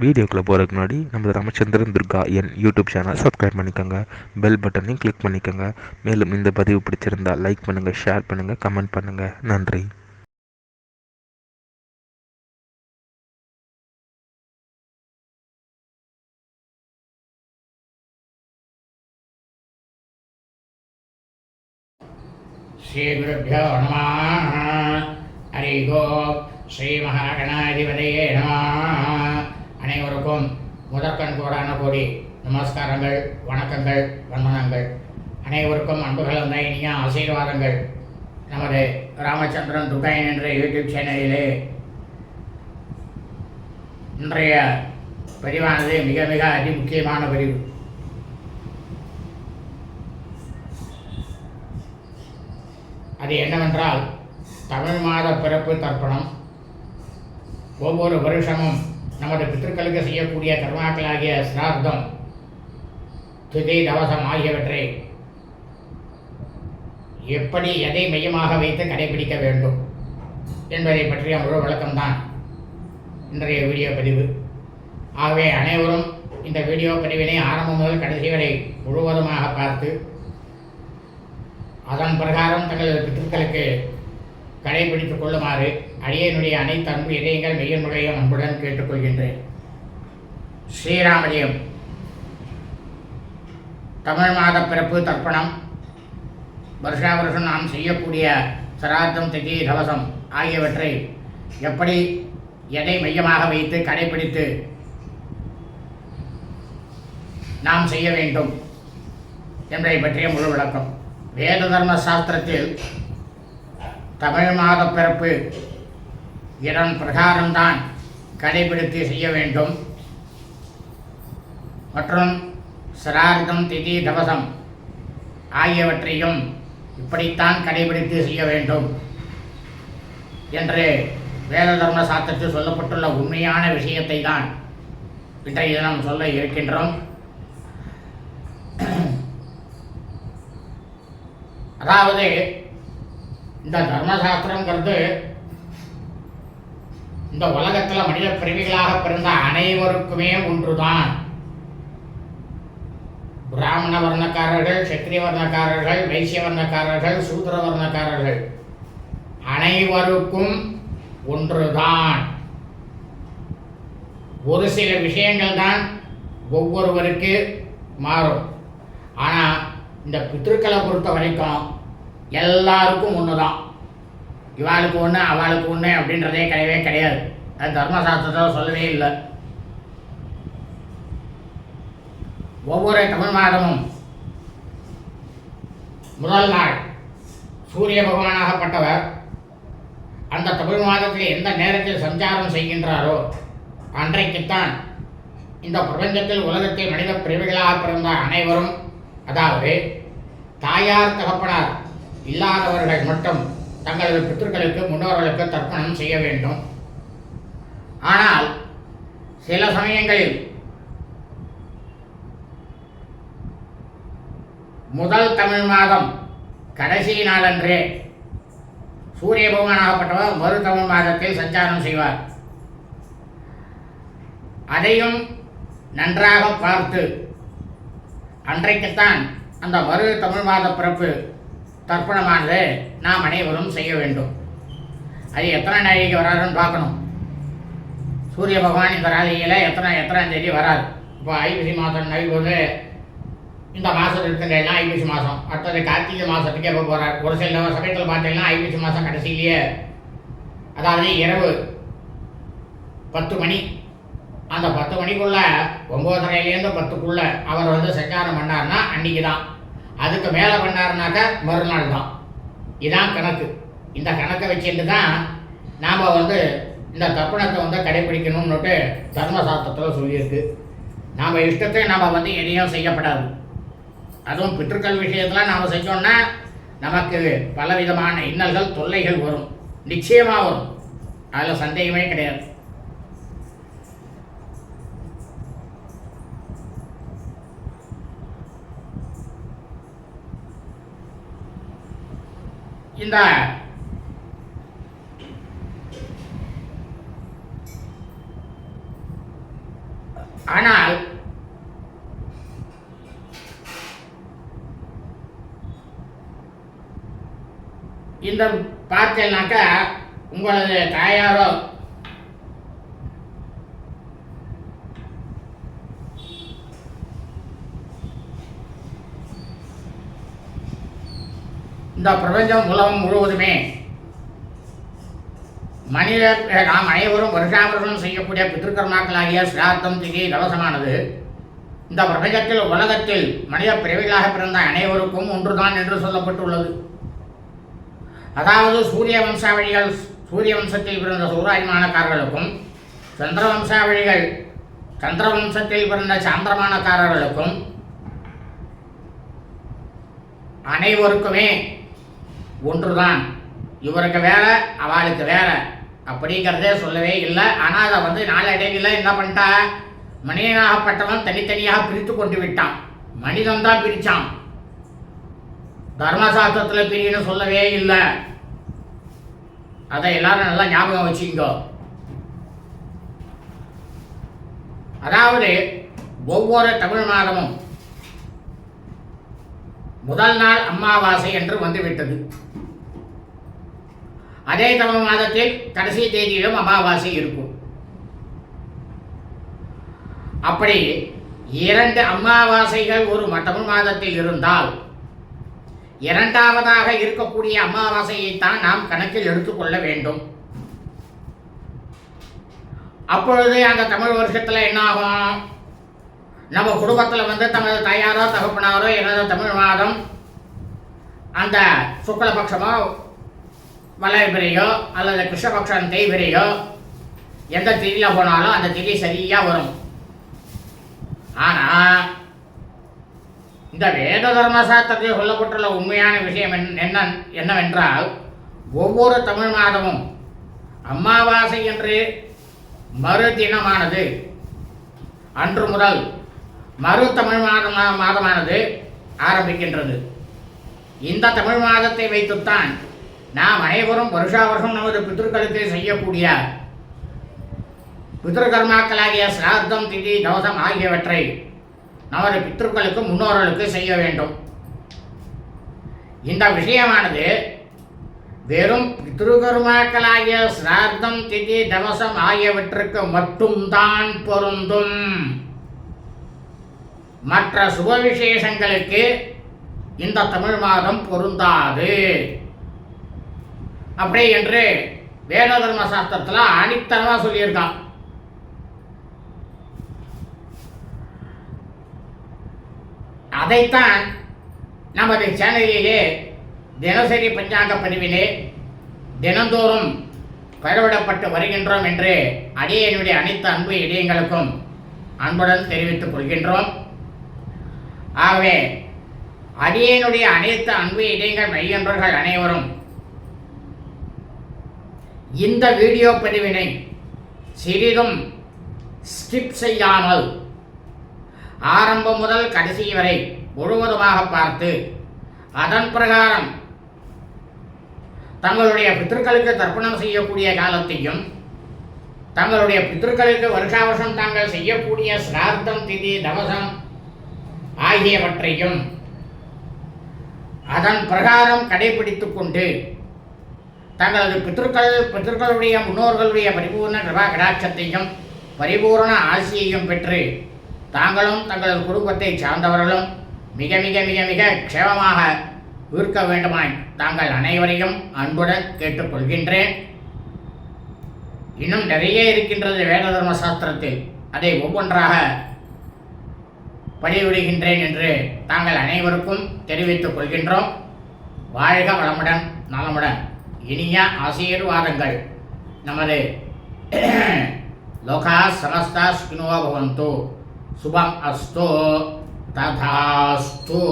வீடியோக்குள்ளே போகிறதுக்கு முன்னாடி நம்ம ராமச்சந்திரன் துர்கா என் யூடியூப் சேனல் சப்ஸ்கிரைப் பண்ணிக்கோங்க, பெல் பட்டனையும் கிளிக் பண்ணிக்கோங்க. மேலும் இந்த பதிவு பிடிச்சிருந்தால் லைக் பண்ணுங்கள், ஷேர் பண்ணுங்கள், கமெண்ட் பண்ணுங்கள். நன்றி. ஸ்ரீ குருभ्यो நமः. ஹரி ஓம். ஸ்ரீ மகாகணாதிபதியே நமः. அனைவருக்கும் முதற்கண் கோடான கோடி நமஸ்காரங்கள், வணக்கங்கள், வந்தனங்கள். அனைவருக்கும் அன்புகள் வந்த இனிய ஆசீர்வாதங்கள். நமது ராமச்சந்திரன் துர்காயன் என்ற யூடியூப் சேனலிலே இன்றைய பதிவானது மிக மிக அதிமுக்கியமான பதிவு. அது என்னவென்றால், தமிழ் மாத பிறப்பு தர்ப்பணம். ஒவ்வொரு வருஷமும் நமது பித்திருக்களுக்கு செய்யக்கூடிய கர்மாக்களாகிய சிரார்த்தம், திதி, தவசம் ஆகியவற்றை எப்படி எதை மையமாக வைத்து கடைபிடிக்க வேண்டும் என்பதை பற்றிய முழு விளக்கம்தான் இன்றைய வீடியோ பதிவு. ஆகவே அனைவரும் இந்த வீடியோ பதிவினை ஆரம்பம் முதல் கடைசி வரை முழுவதுமாக பார்த்து அதன் பிரகாரம் தங்களது பித்திருக்களுக்கு கடைபிடித்துக் கொள்ளுமாறு அடியனுடைய அனைத்து அன்பு இதயங்கள் மெய்யன் முறையும் அன்புடன் கேட்டுக்கொள்கின்றேன். ஸ்ரீராமஜெயம். தமிழ் மாத பிறப்பு தர்ப்பணம், வருஷா வருஷம் நாம் செய்யக்கூடிய சிரார்த்தம், திதி, தவசம் ஆகியவற்றை எப்படி எதை மையமாக வைத்து கடைபிடித்து நாம் செய்ய வேண்டும் என்பதை பற்றிய முழு விளக்கம். வேத தர்ம சாஸ்திரத்தில் தமிழ் மாத பிறப்பு இதன் பிரகாரம்தான் கடைபிடித்து செய்ய வேண்டும் மற்றும் சிரார்த்தம், திதி, தவசம் ஆகியவற்றையும் இப்படித்தான் கடைபிடித்து செய்ய வேண்டும் என்று வேத தர்ம சாஸ்திரத்தில் சொல்லப்பட்டுள்ள உண்மையான விஷயத்தை தான் இன்றைய தினம் சொல்ல இருக்கின்றோம். அதாவது இந்த தர்மசாஸ்திரங்கிறது இந்த உலகத்தில் மனித பிறவிகளாக பிறந்த அனைவருக்குமே ஒன்றுதான். பிராமண வர்ணக்காரர்கள், சத்திரிய வர்ணக்காரர்கள், வைசிய வர்ணக்காரர்கள், சூத்திர வர்ணக்காரர்கள் அனைவருக்கும் ஒன்றுதான். ஒரு சில விஷயங்கள் தான் ஒவ்வொருவருக்கு மாறும். ஆனால் இந்த பித்திருக்களை பொறுத்த வரைக்கும் எல்லாருக்கும் ஒன்று தான். இவாளுக்கு ஒன்று, அவளுக்கு ஒன்று அப்படின்றதே கிடையவே கிடையாது. அது தர்மசாஸ்திரத்தில் சொல்லவே இல்லை. ஒவ்வொரு தமிழ் மாதமும் முதல் நாள் சூரிய பகவானாகப்பட்டவர் அந்த தமிழ் மாதத்தில் எந்த நேரத்தில் சஞ்சாரம் செய்கின்றாரோ அன்றைக்குத்தான் இந்த பிரபஞ்சத்தில் உலகத்தில் மனித பிரிவுகளாக பிறந்த அனைவரும், அதாவது தாயார் தகப்பனார் இல்லாதவர்கள் மட்டும் தங்களது பித்திருக்களுக்கு, முன்னோர்களுக்கு தர்ப்பணம் செய்ய வேண்டும். ஆனால் சில சமயங்களில் முதல் தமிழ் மாதம் கடைசி நாளன்றே சூரிய பகவானாகப்பட்டவர் மறு தமிழ் மாதத்தில் சஞ்சாரம் செய்வார். அதையும் நன்றாக பார்த்து அன்றைக்குத்தான் அந்த மறு தமிழ் மாத பிறப்பு தர்ப்பணமானது நாம் அனைவரும் செய்ய வேண்டும். அது எத்தனை நாளைக்கு வராதுன்னு பார்க்கணும். சூரிய பகவான் இந்த ராசியில் எத்தனாம் தேதி வராது. இப்போ ஐப்பசி மாதம் நவிபோது இந்த மாதம் இருக்குங்கன்னா ஐப்பசி மாதம், அடுத்தது கார்த்திகை மாதத்துக்கு எப்போ போகிறார். ஒரு சில சமயத்தில் பார்த்தீங்கன்னா ஐப்பசி மாதம் கடைசியிலேயே, அதாவது இரவு 10 மணி, அந்த 10 மணிக்குள்ள 9:30லேருந்து 10க்குள்ள அவர் சஞ்சாரம் பண்ணார்னா அன்றைக்கி தான். அதுக்கு மேலே பண்ணாருனாக்க மறுநாள் தான். இதான் கணக்கு. இந்த கணக்கை வச்சுட்டு தான் நாம் இந்த தர்ப்பணத்தை கடைபிடிக்கணும்னுட்டு தர்மசாஸ்திரத்தில் சொல்லியிருக்கு. நாம் இஷ்டத்தை நாம் எதையும் செய்யப்படாது. அதுவும் பித்திருக்கள் விஷயத்தில் நாம் செஞ்சோன்னா நமக்கு பலவிதமான இன்னல்கள், தொல்லைகள் வரும். நிச்சயமாக வரும், அதில் சந்தேகமே கிடையாது. இந்த இந்த பார்த்தேன்னாக்கா உங்களது தாயாரோ இந்த பிரபஞ்சம் உலகம் முழுவதுமே மனிதர் நாம் அனைவரும் வருஷாவருஷம் செய்யக்கூடிய பித்திருக்கர்மாக்களாகிய சிரார்த்தம் திதி தவசமானது இந்த பிரபஞ்சத்தில் உலகத்தில் மனித பிறவிகளாக பிறந்த அனைவருக்கும் ஒன்றுதான் என்று சொல்லப்பட்டுள்ளது. அதாவது சூரிய வம்சாவழிகள் சூரிய வம்சத்தில் பிறந்த சூராயமானக்காரர்களுக்கும் சந்திர வம்சாவழிகள் சந்திர வம்சத்தில் பிறந்த சாந்திரமானக்காரர்களுக்கும் அனைவருக்குமே ஒன்றுதான். இவருக்கு வேற அவளுக்கு வேற அப்படிங்கிறதே சொல்லவே இல்லை. ஆனால் அதை வந்து நாளடைவில் என்ன பண்ணிட்டா, மனிதனாகப்பட்டவன் தனித்தனியாக பிரித்து கொண்டு விட்டான். மனிதன் தான் பிரித்தான், தர்மசாஸ்திரத்தில் பிரின்னு சொல்லவே இல்லை. அதை எல்லாரும் நல்லா ஞாபகம் வச்சுக்கோ. அதாவது ஒவ்வொரு தமிழ் மாதமும் முதல் நாள் அமாவாசை என்று வந்துவிட்டது. அதே தமிழ் மாதத்தில் கடைசி தேதியிலும் அமாவாசை இருக்கும். அப்படி 2 அமாவாசைகள் ஒரு தமிழ் மாதத்தில் இருந்தால் இரண்டாவதாக இருக்கக்கூடிய அமாவாசையைத்தான் நாம் கணக்கில் எடுத்துக்கொள்ள வேண்டும். அப்பொழுது அந்த தமிழ் வருஷத்தில் என்ன ஆகும், நம்ம குடும்பத்தில் வந்து தமது தாயாரோ தகப்பனாரோ எனது தமிழ் மாதம் அந்த சுக்லபக்ஷமோ வளர்பிரையோ அல்லது கிருஷ்ணபக்ஷம் தேய்பிரையோ எந்த திதியில் போனாலும் அந்த திதி சரியாக வரும். ஆனால் இந்த வேத தர்மசாஸ்திரத்தில் சொல்லப்பட்டுள்ள உண்மையான விஷயம் என்னவென்றால், ஒவ்வொரு தமிழ் மாதமும் அமாவாசை என்று மறு தினமானது அன்று முதல் மறு தமிழ் மாதமானது ஆரம்பிக்கின்றது. இந்த தமிழ் மாதத்தை வைத்துத்தான் நாம் அனைவரும் வருஷா வருஷம் நமது பித்ருக்களுக்கு செய்யக்கூடிய பித்ருகர்மாக்களாகிய சிரார்த்தம் திதி தவசம் ஆகியவற்றை நமது பித்ருக்களுக்கு முன்னோர்களுக்கு செய்ய வேண்டும். இந்த விஷயமானது வெறும் பித்ருகர்மாக்களாகிய சிரார்த்தம் திதி தவசம் ஆகியவற்றுக்கு மட்டும்தான் பொருந்தும். மற்ற சுப விசேஷங்களுக்கு இந்த தமிழ் மாதம் பொருந்தாது. அப்படி என்று வேத தர்ம சாஸ்திரத்தில் ஆணித்தரமாக சொல்லியிருக்கான். அதைத்தான் நமது சேனலிலே தினசரி பஞ்சாங்க பதிவிலே தினந்தோறும் பரவிடப்பட்டு வருகின்றோம் என்று அடியனுடைய அனைத்து அன்பு இடையங்களுக்கும் அன்புடன் தெரிவித்துக் கொள்கின்றோம். ஆகவே அடியனுடைய அனைத்து அன்பு இடையங்கள் மையன்பர்கள் அனைவரும் இந்த வீடியோ பதிவினை சிறிதும் ஸ்கிப் செய்யாமல் ஆரம்பம் முதல் கடைசி வரை முழுவதுமாக பார்த்து அதன் பிரகாரம் தங்களுடைய பித்ருக்களுக்கு தர்ப்பணம் செய்யக்கூடிய காலத்தையும் தங்களுடைய பித்ருக்களுக்கு வருஷாவருஷம் தாங்கள் செய்யக்கூடிய சிரார்த்தம் திதி தவசம் ஆகியவற்றையும் அதன் பிரகாரம் கடைபிடித்துக் கொண்டு தங்களது பித்ருக்களுடைய முன்னோர்களுடைய பரிபூர்ண கிருபா கடாட்சத்தையும் பரிபூர்ண ஆசியையும் பெற்று தாங்களும் தங்களது குடும்பத்தை சார்ந்தவர்களும் மிக மிக மிக மிக க்ஷேமமாக இருக்க வேண்டுமாய் தாங்கள் அனைவரையும் அன்புடன் கேட்டுக்கொள்கின்றேன். இன்னும் நிறைய இருக்கின்றது வேத தர்ம சாஸ்திரத்தில், அதை ஒவ்வொன்றாக பதிவிடுகின்றேன் என்று தாங்கள் அனைவருக்கும் தெரிவித்துக் கொள்கின்றோம். வாழ்க வளமுடன் நலமுடன் இனிய ஆசீர்வாதங்கள். நமது லோகா சமஸ்தா சுகினோ பவந்து. சுபம் அஸ்து ததாஸ்து.